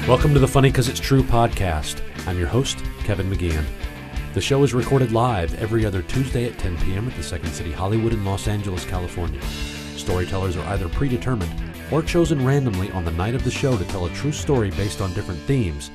Welcome to the Funny 'Cause It's True podcast. I'm your host, Kevin McGeehan. The show is recorded live every other Tuesday at 10 p.m. at the Second City Hollywood in Los Angeles, California. Storytellers are either predetermined or chosen randomly on the night of the show to tell a true story based on different themes,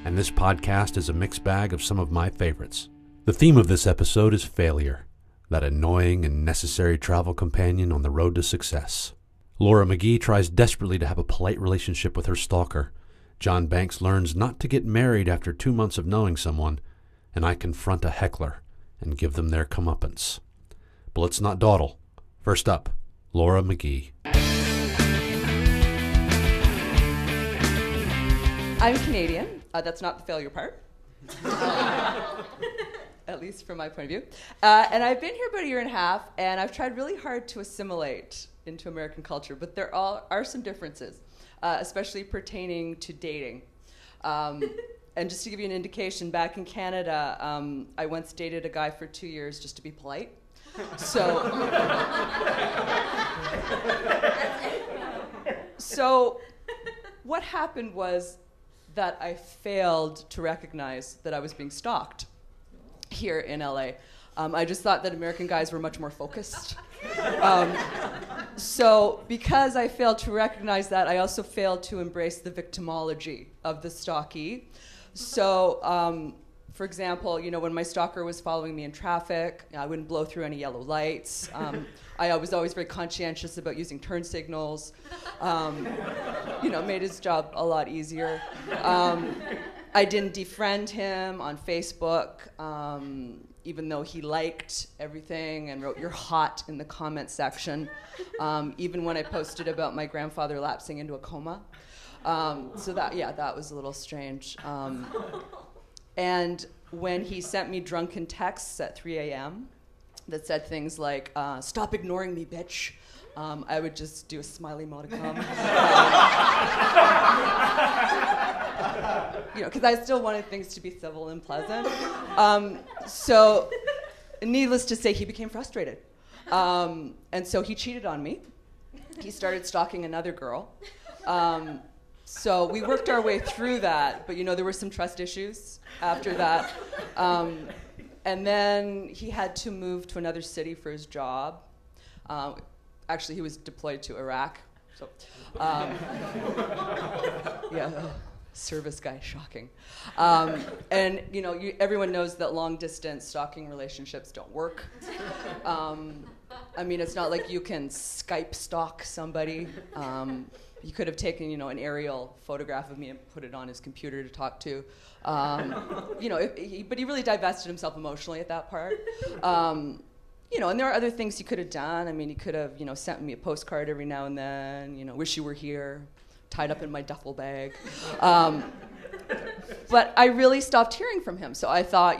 and this podcast is a mixed bag of some of my favorites. The theme of this episode is failure, that annoying and necessary travel companion on the road to success. Laura McGhee tries desperately to have a polite relationship with her stalker. John Banks learns not to get married after 2 months of knowing someone, and I confront a heckler and give them their comeuppance. But let's not dawdle. First up, Laura McGhee. I'm Canadian. That's not the failure part. At least from my point of view. And I've been here about a year and a half, and I've tried really hard to assimilate into American culture, but there are some differences, especially pertaining to dating. And just to give you an indication, back in Canada, I once dated a guy for 2 years just to be polite. So what happened was that I failed to recognize that I was being stalked here in LA. I just thought that American guys were much more focused. So because I failed to recognize that, I also failed to embrace the victimology of the stalkee. So, for example, when my stalker was following me in traffic, I wouldn't blow through any yellow lights. I was always very conscientious about using turn signals. Made his job a lot easier. I didn't defriend him on Facebook, even though he liked everything and wrote "you're hot" in the comment section, even when I posted about my grandfather lapsing into a coma. So that was a little strange. And when he sent me drunken texts at 3 a.m. that said things like, "Stop ignoring me, bitch," I would just do a smiley emoticon. Because I still wanted things to be civil and pleasant. So, needless to say, he became frustrated. And so he cheated on me. He started stalking another girl. So we worked our way through that, but there were some trust issues after that. And then he had to move to another city for his job. Actually, he was deployed to Iraq. So, service guy, shocking. And everyone knows that long-distance stalking relationships don't work. It's not like you can Skype stalk somebody. He could have taken, an aerial photograph of me and put it on his computer to talk to. But he really divested himself emotionally at that part. And there are other things he could have done. He could have, sent me a postcard every now and then, "wish you were here," tied up in my duffel bag. But I really stopped hearing from him. So I thought,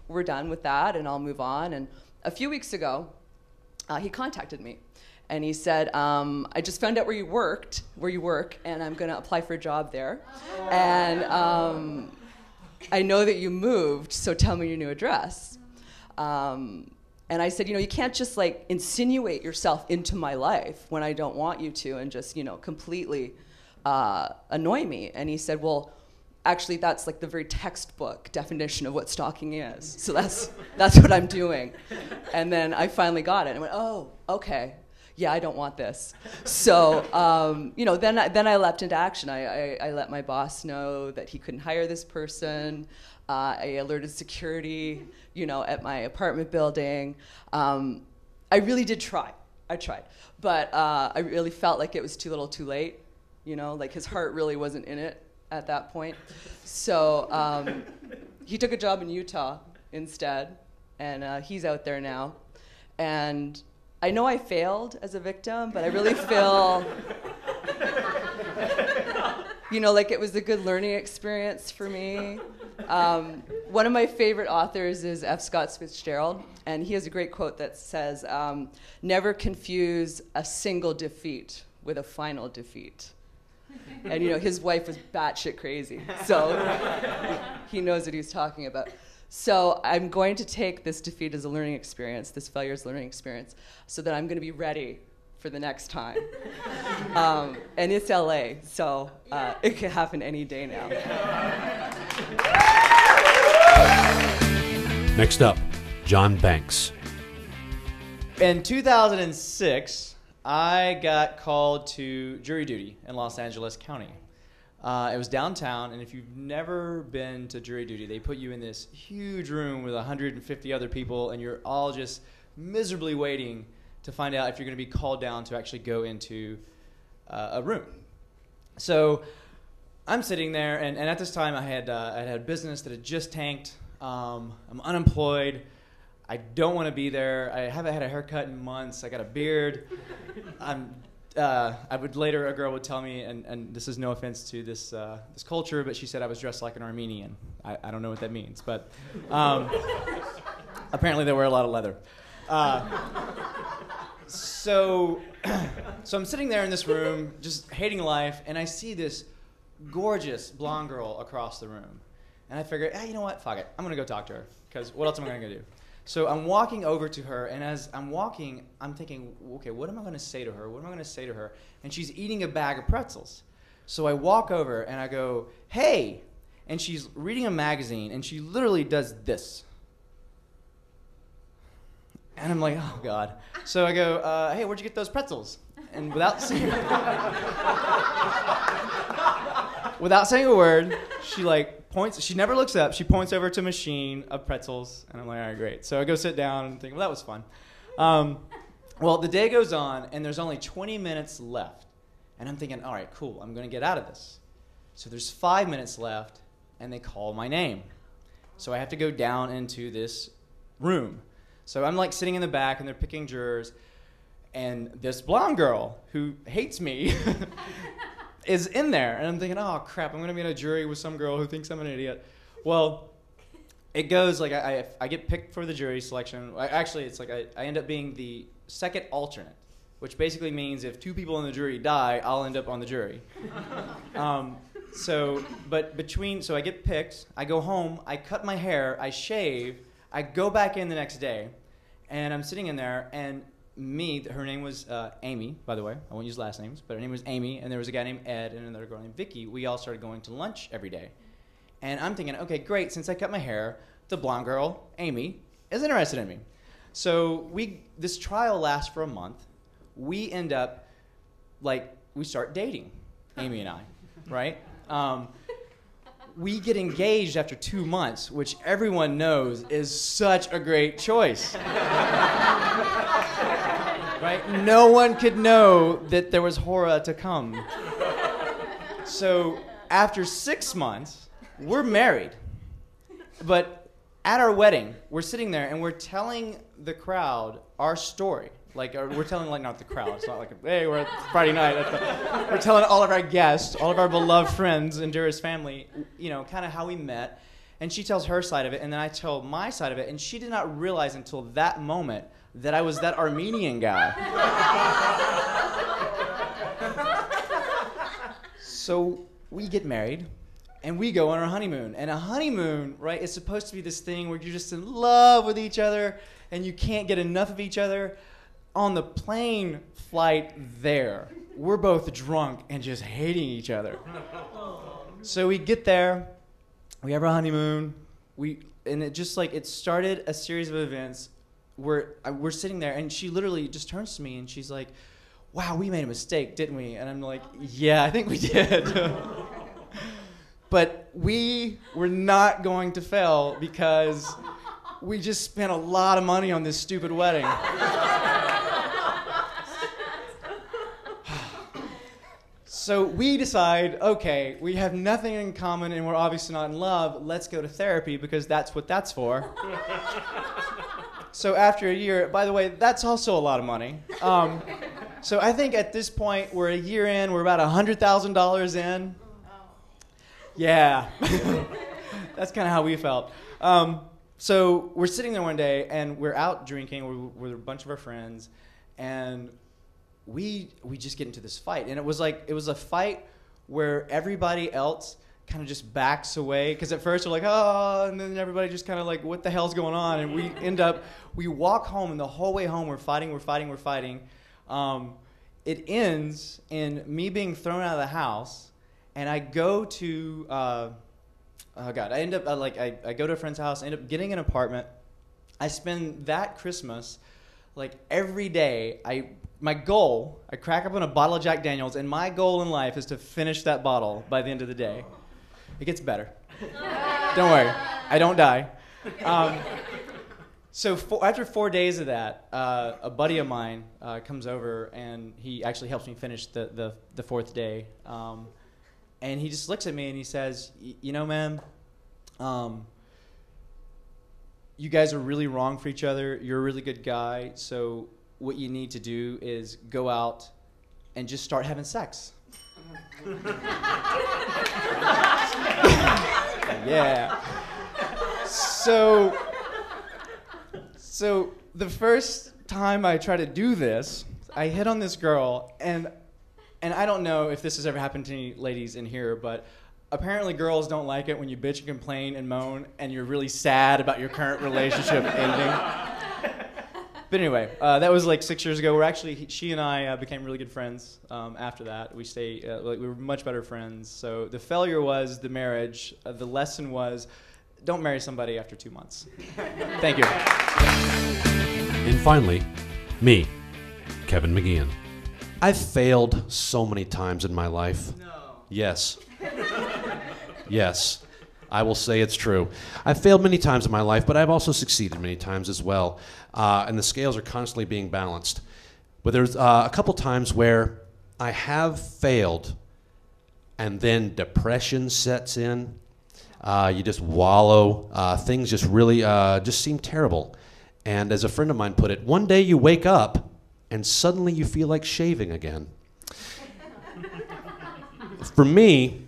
we're done with that and I'll move on. And a few weeks ago, he contacted me. And he said, "I just found out where you work, and I'm going to apply for a job there. And I know that you moved, so tell me your new address." And I said, you can't just insinuate yourself into my life when I don't want you to and just, completely annoy me. And he said, "Well, actually, that's the very textbook definition of what stalking is. So that's what I'm doing." And then I finally got it. And I went, "Oh, okay. Yeah, I don't want this." So, then I leapt into action. I let my boss know that he couldn't hire this person. I alerted security, at my apartment building. I really did try. I tried. But I really felt like it was too little too late. His heart really wasn't in it at that point. So he took a job in Utah instead, and he's out there now. And I know I failed as a victim, but I really feel, like it was a good learning experience for me. One of my favorite authors is F. Scott Fitzgerald, and he has a great quote that says, "Never confuse a single defeat with a final defeat." And his wife was batshit crazy, so he knows what he's talking about. So I'm going to take this defeat as a learning experience, this failure as a learning experience, so that I'm going to be ready for the next time. And it's LA, so it can happen any day now. Next up, John Banks. In 2006, I got called to jury duty in Los Angeles County. It was downtown, and if you've never been to jury duty, they put you in this huge room with 150 other people, and you're all just miserably waiting to find out if you're going to be called down to actually go into a room. So I'm sitting there, and at this time I had a business that had just tanked. I'm unemployed. I don't want to be there. I haven't had a haircut in months. I got a beard. A girl would tell me, and this is no offense to this culture, but she said I was dressed like an Armenian. I don't know what that means, but apparently they wear a lot of leather. So I'm sitting there in this room, just hating life, and I see this gorgeous blonde girl across the room. And I figured, you know what, fuck it. I'm going to go talk to her, because what else am I going to do? So I'm walking over to her, and as I'm walking, I'm thinking, okay, what am I going to say to her? What am I going to say to her? And she's eating a bag of pretzels. So I walk over, and I go, hey. And she's reading a magazine, and she literally does this. And I'm like, oh, God. So I go, hey, where'd you get those pretzels? And without saying a word, she points. She never looks up. She points over to a machine of pretzels, and I'm like, all right, great. So I go sit down and think, well, that was fun. Well, the day goes on, and there's only 20 minutes left. And I'm thinking, all right, cool. I'm going to get out of this. So there's 5 minutes left, and they call my name. So I have to go down into this room. So I'm sitting in the back, and they're picking jurors, and this blonde girl who hates me is in there. And I'm thinking, oh, crap, I'm going to be in a jury with some girl who thinks I'm an idiot. Well, it goes I get picked for the jury selection. Actually, it's I end up being the second alternate, which basically means if 2 people in the jury die, I'll end up on the jury. So I get picked, I go home, I cut my hair, I shave, I go back in the next day, and I'm sitting in there, and her name was Amy, by the way. I won't use last names, but her name was Amy, and there was a guy named Ed and another girl named Vicky. We all started going to lunch every day. And I'm thinking, okay, great, since I cut my hair, the blonde girl, Amy, is interested in me. So this trial lasts for a month. We end up, we start dating, Amy and I, right? We get engaged after 2 months, which everyone knows is such a great choice. Right? No one could know that there was horror to come. So after 6 months, we're married. But at our wedding, we're sitting there and we're telling the crowd our story. We're telling, not the crowd. It's not hey, we're at Friday night. We're telling all of our guests, all of our beloved friends and dearest family, kind of how we met. And she tells her side of it, and then I tell my side of it. And she did not realize until that moment that I was that Armenian guy. So we get married, and we go on our honeymoon. And a honeymoon, right, is supposed to be this thing where you're just in love with each other, and you can't get enough of each other. On the plane flight there, we're both drunk and just hating each other. So we get there, we have our honeymoon, and it just it started a series of events where we're sitting there, and she literally just turns to me and she's like, wow, we made a mistake, didn't we? And I'm like, yeah, I think we did. But we were not going to fail because we just spent a lot of money on this stupid wedding. So we decide, okay, we have nothing in common and we're obviously not in love. Let's go to therapy because that's what that's for. So after a year, by the way, that's also a lot of money. So I think at this point, we're a year in, we're about $100,000 in. Yeah, that's kind of how we felt. So we're sitting there one day and we're out drinking with a bunch of our friends, and we just get into this fight. And it was a fight where everybody else kind of just backs away, because at first we're like, oh, and then everybody just kind of like, what the hell's going on? And we walk home, and the whole way home we're fighting. it ends in me being thrown out of the house, and I go to oh god, I end up I go to a friend's house, I end up getting an apartment. I spend that Christmas like every day. I crack open a bottle of Jack Daniels, and my goal in life is to finish that bottle by the end of the day. It gets better. Don't worry, I don't die. So after 4 days of that, a buddy of mine comes over, and he actually helps me finish the fourth day. And he just looks at me and he says, you know, man, you guys are really wrong for each other. You're a really good guy. So what you need to do is go out and just start having sex. Yeah. So the first time I try to do this, I hit on this girl, and I don't know if this has ever happened to any ladies in here, but apparently girls don't like it when you bitch and complain and moan and you're really sad about your current relationship ending. But anyway, that was like 6 years ago. She and I became really good friends after that. We were much better friends. So the failure was the marriage. The lesson was, don't marry somebody after 2 months. Thank you. And finally, me, Kevin McGeehan. I've failed so many times in my life. No. Yes. Yes. I will say it's true. I've failed many times in my life, but I've also succeeded many times as well. And the scales are constantly being balanced. But there's a couple times where I have failed, and then depression sets in. You just wallow. Things just really just seem terrible. And as a friend of mine put it, one day you wake up and suddenly you feel like shaving again. For me,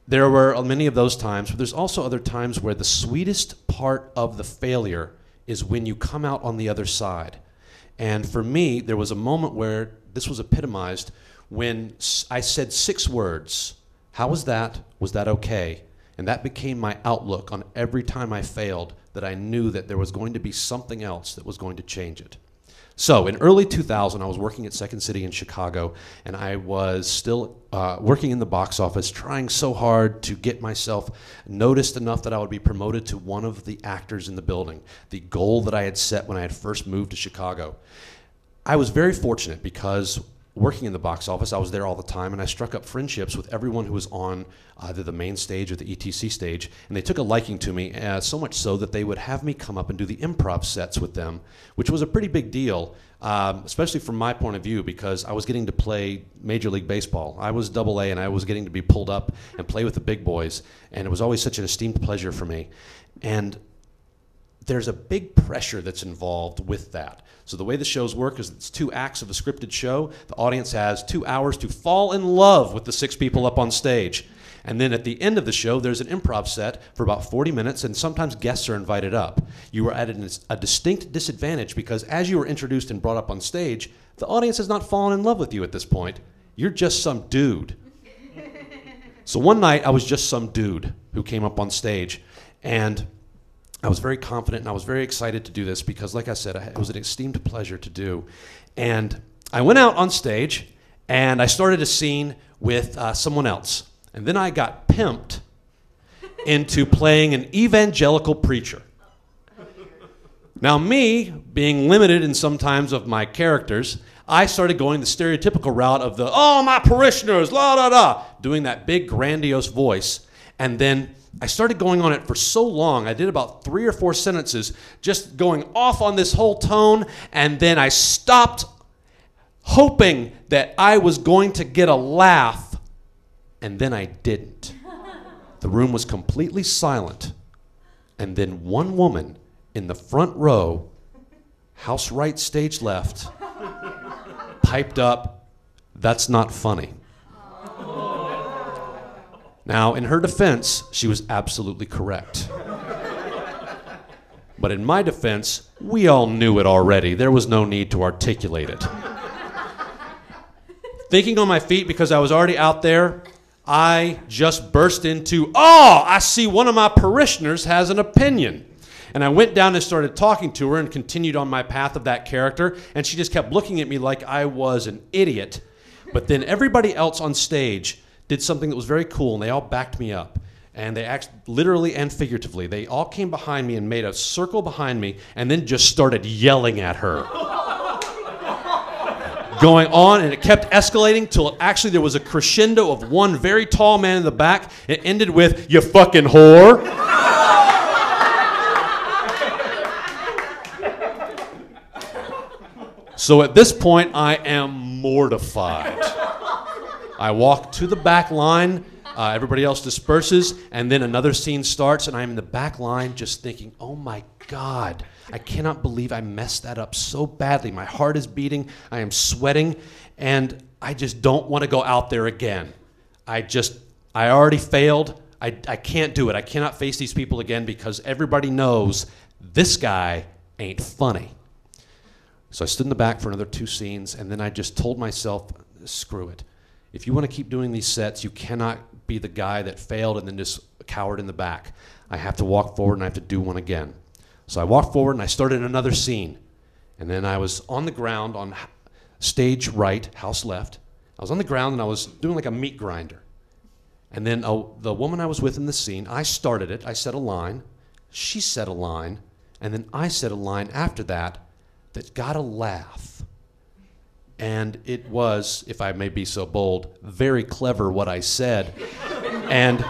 there were many of those times, but there's also other times where the sweetest part of the failure is when you come out on the other side. And for me, there was a moment where this was epitomized when I said 6 words. How was that? Was that okay? And that became my outlook on every time I failed, that I knew that there was going to be something else that was going to change it. So in early 2000, I was working at Second City in Chicago, and I was still working in the box office, trying so hard to get myself noticed enough that I would be promoted to one of the actors in the building, the goal that I had set when I had first moved to Chicago. I was very fortunate because working in the box office, I was there all the time, and I struck up friendships with everyone who was on either the main stage or the ETC stage, and they took a liking to me, so much so that they would have me come up and do the improv sets with them, which was a pretty big deal, especially from my point of view, because I was getting to play Major League Baseball. I was AA, and I was getting to be pulled up and play with the big boys, and it was always such an esteemed pleasure for me. And there's a big pressure that's involved with that. So the way the shows work is it's 2 acts of a scripted show. The audience has 2 hours to fall in love with the 6 people up on stage. And then at the end of the show, there's an improv set for about 40 minutes, and sometimes guests are invited up. You are at a distinct disadvantage because as you are introduced and brought up on stage, the audience has not fallen in love with you at this point. You're just some dude. So one night, I was just some dude who came up on stage, and I was very confident and I was very excited to do this because, like I said, it was an esteemed pleasure to do. And I went out on stage and I started a scene with someone else. And then I got pimped into playing an evangelical preacher. Now me, being limited in sometimes of my characters, I started going the stereotypical route of the, oh, my parishioners, la da da, doing that big grandiose voice. And then I started going on it for so long, I did about 3 or 4 sentences, just going off on this whole tone, and then I stopped hoping that I was going to get a laugh, and then I didn't. The room was completely silent, and then one woman in the front row, house right, stage left, piped up, "That's not funny." Now, in her defense, she was absolutely correct. But in my defense, we all knew it already. There was no need to articulate it. Thinking on my feet because I was already out there, I just burst into, "Oh, I see one of my parishioners has an opinion." And I went down and started talking to her and continued on my path of that character, and she just kept looking at me like I was an idiot. But then everybody else on stage did something that was very cool, and they all backed me up. And they acted literally and figuratively. They all came behind me and made a circle behind me and then just started yelling at her. Going on, and it kept escalating till actually there was a crescendo of one very tall man in the back. It ended with, "You fucking whore." So at this point, I am mortified. I walk to the back line. Everybody else disperses, and then another scene starts, and I'm in the back line just thinking, oh my God, I cannot believe I messed that up so badly. My heart is beating, I am sweating, and I just don't want to go out there again. I already failed. I can't do it. I cannot face these people again because everybody knows this guy ain't funny. So I stood in the back for another 2 scenes, and then I just told myself, screw it. If you want to keep doing these sets, you cannot be the guy that failed and then just cowered in the back. I have to walk forward and I have to do one again. So I walked forward and I started another scene. And then I was on the ground on stage right, house left. I was on the ground and I was doing like a meat grinder. And then the woman I was with in the scene, I started it. I said a line. She said a line. And then I said a line after that got a laugh. And it was, if I may be so bold, very clever what I said. And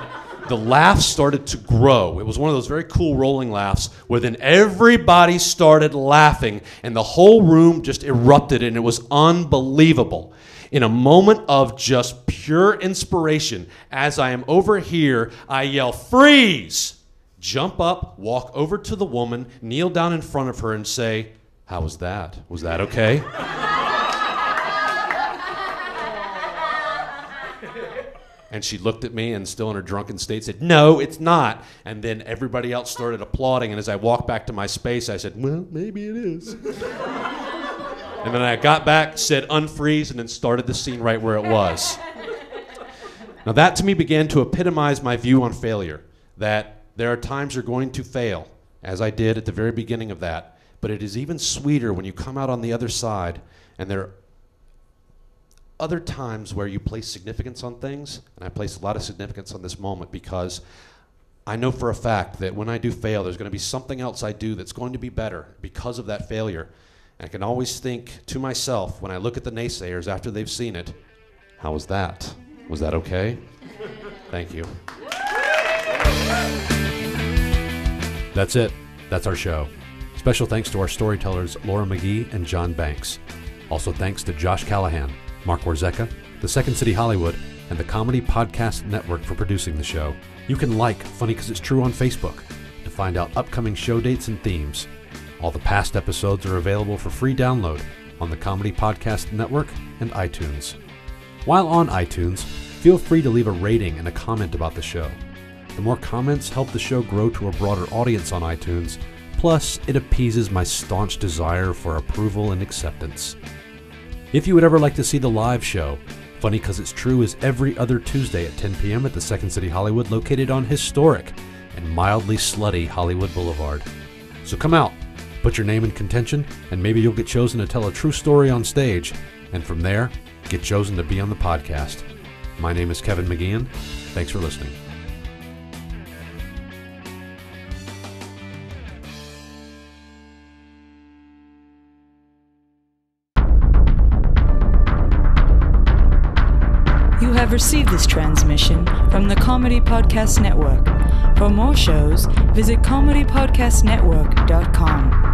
the laugh started to grow. It was one of those very cool rolling laughs where then everybody started laughing and the whole room just erupted and it was unbelievable. In a moment of just pure inspiration, as I am over here, I yell, "Freeze!" Jump up, walk over to the woman, kneel down in front of her and say, "How was that? Was that okay?" And she looked at me and still in her drunken state said, "No, it's not." And then everybody else started applauding. And as I walked back to my space, I said, "Well, maybe it is." And then I got back, said unfreeze, and then started the scene right where it was. Now that to me began to epitomize my view on failure, that there are times you're going to fail, as I did at the very beginning of that. But it is even sweeter when you come out on the other side and there are other times where you place significance on things, and I place a lot of significance on this moment because I know for a fact that when I do fail, there's going to be something else I do that's going to be better because of that failure. And I can always think to myself when I look at the naysayers after they've seen it, "How was that? Was that okay?" Thank you. That's it. That's our show. Special thanks to our storytellers Laura McGhee and John Banks. Also thanks to Josh Callahan, Mark Warzeka, the Second City Hollywood, and the Comedy Podcast Network for producing the show. You can like Funny 'Cause It's True on Facebook to find out upcoming show dates and themes. All the past episodes are available for free download on the Comedy Podcast Network and iTunes. While on iTunes, feel free to leave a rating and a comment about the show. The more comments help the show grow to a broader audience on iTunes, plus it appeases my staunch desire for approval and acceptance. If you would ever like to see the live show, Funny 'Cause It's True is every other Tuesday at 10 p.m. at the Second City Hollywood, located on historic and mildly slutty Hollywood Boulevard. So come out, put your name in contention, and maybe you'll get chosen to tell a true story on stage, and from there, get chosen to be on the podcast. My name is Kevin McGeehan. Thanks for listening. You have received this transmission from the Comedy Podcast Network. For more shows, visit comedypodcastnetwork.com.